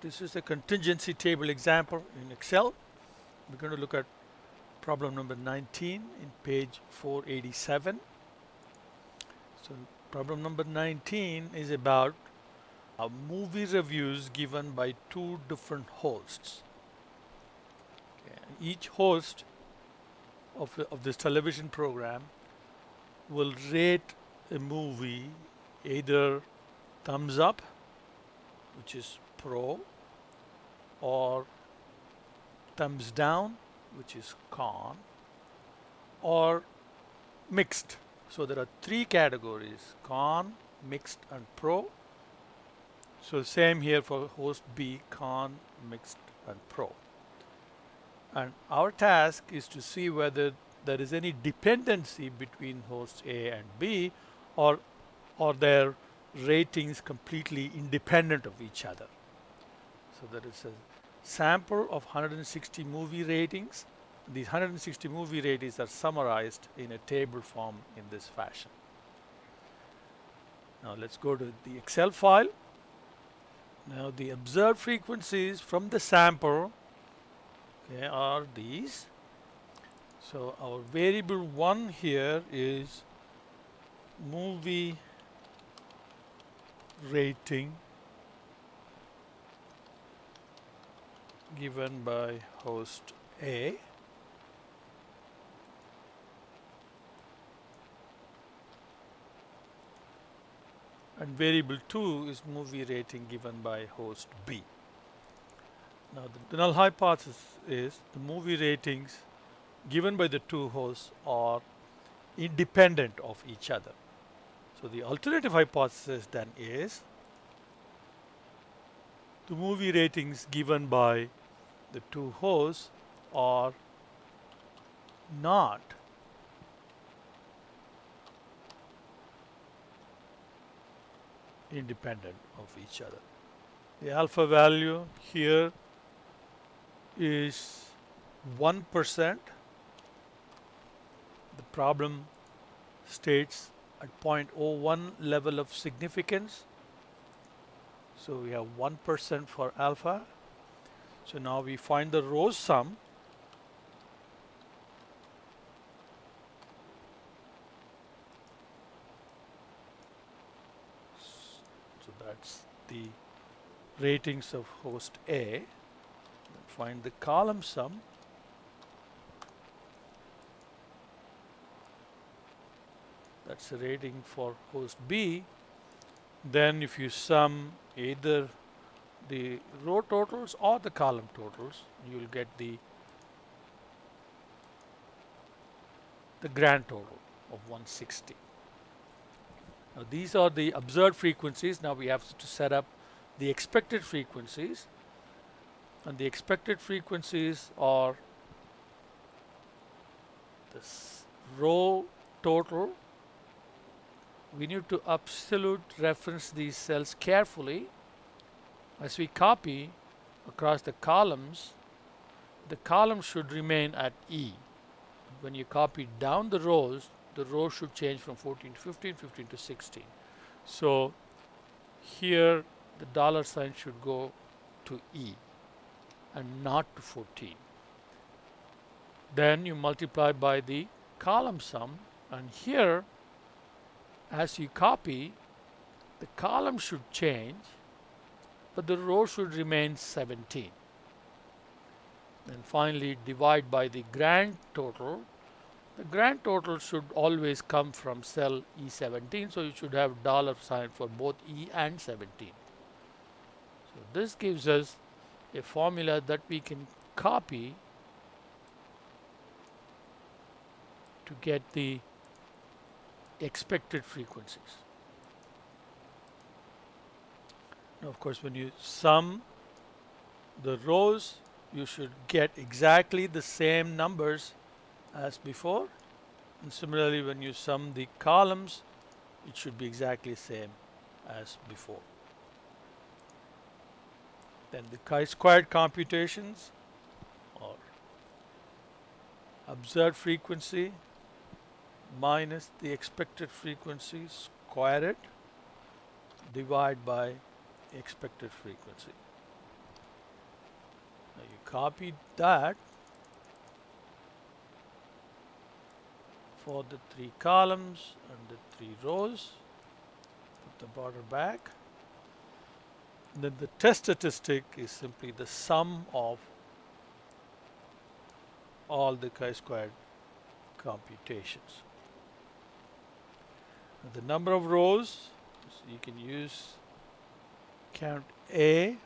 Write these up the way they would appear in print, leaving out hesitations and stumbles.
This is a contingency table example in Excel. We're going to look at problem number 19 in page 487. So problem number 19 is about movie reviews given by two different hosts. Okay. Each host of this television program will rate a movie either thumbs up, which is pro, or thumbs down, which is con, or mixed. So there are three categories: con, mixed, and pro. So same here for host B: con, mixed, and pro. And our task is to see whether there is any dependency between hosts A and B, or their ratings completely independent of each other. So there is a sample of 160 movie ratings. These 160 movie ratings are summarized in a table form in this fashion. Now let's go to the Excel file. Now the observed frequencies from the sample, okay, are these. So our variable 1 here is movie rating given by host A, and variable 2 is movie rating given by host B. Now the null hypothesis is the movie ratings given by the two hosts are independent of each other. So the alternative hypothesis then is the movie ratings given by the two hosts are not independent of each other. The alpha value here is 1%. The problem states at 0.01 level of significance. So we have 1% for alpha. So now we find the row sum. So that's the ratings of host A. Find the column sum. That's the rating for host B. Then if you sum either the row totals or the column totals, you will get the grand total of 160. Now these are the observed frequencies. Now we have to set up the expected frequencies, and the expected frequencies are this row total. We need to absolute reference these cells carefully. As we copy across the columns should remain at E. When you copy down the rows should change from 14 to 15, 15 to 16. So here the dollar sign should go to E and not to 14. Then you multiply by the column sum, and here as you copy, the column should change, but the row should remain 17. Then finally divide by the grand total. The grand total should always come from cell E17, so you should have dollar sign for both E and 17. So this gives us a formula that we can copy to get the expected frequencies. Now of course when you sum the rows, you should get exactly the same numbers as before, and similarly when you sum the columns, it should be exactly same as before. Then the chi-squared computations, or observed frequency minus the expected frequency, square it, divide by expected frequency. copy that for the 3 columns and the 3 rows. Put the border back. And then the test statistic is simply the sum of all the chi-squared computations. And the number of rows, so you can use count A.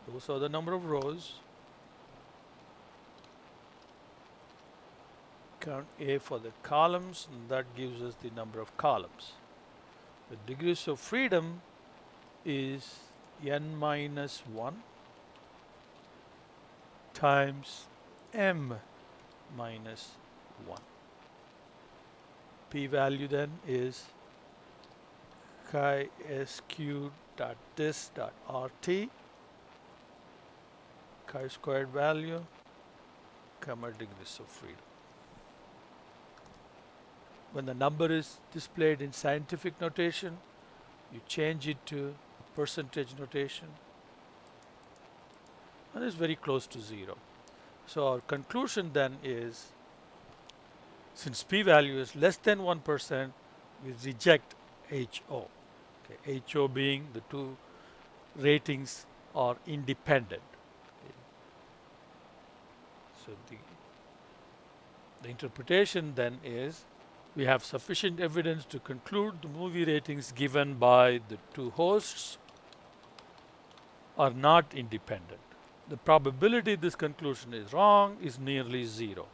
Those are the number of rows. Count A for the columns, and that gives us the number of columns. The degrees of freedom is n minus 1 times m minus 1. P-value then is chi-sq.dis.rt, chi-squared value, comma degrees of freedom. When the number is displayed in scientific notation, you change it to percentage notation, and it's very close to 0. So our conclusion then is, since p-value is less than 1%, we reject HO. Okay, HO being the 2 ratings are independent. Okay. So the interpretation then is, we have sufficient evidence to conclude the movie ratings given by the 2 hosts are not independent. The probability this conclusion is wrong is nearly 0.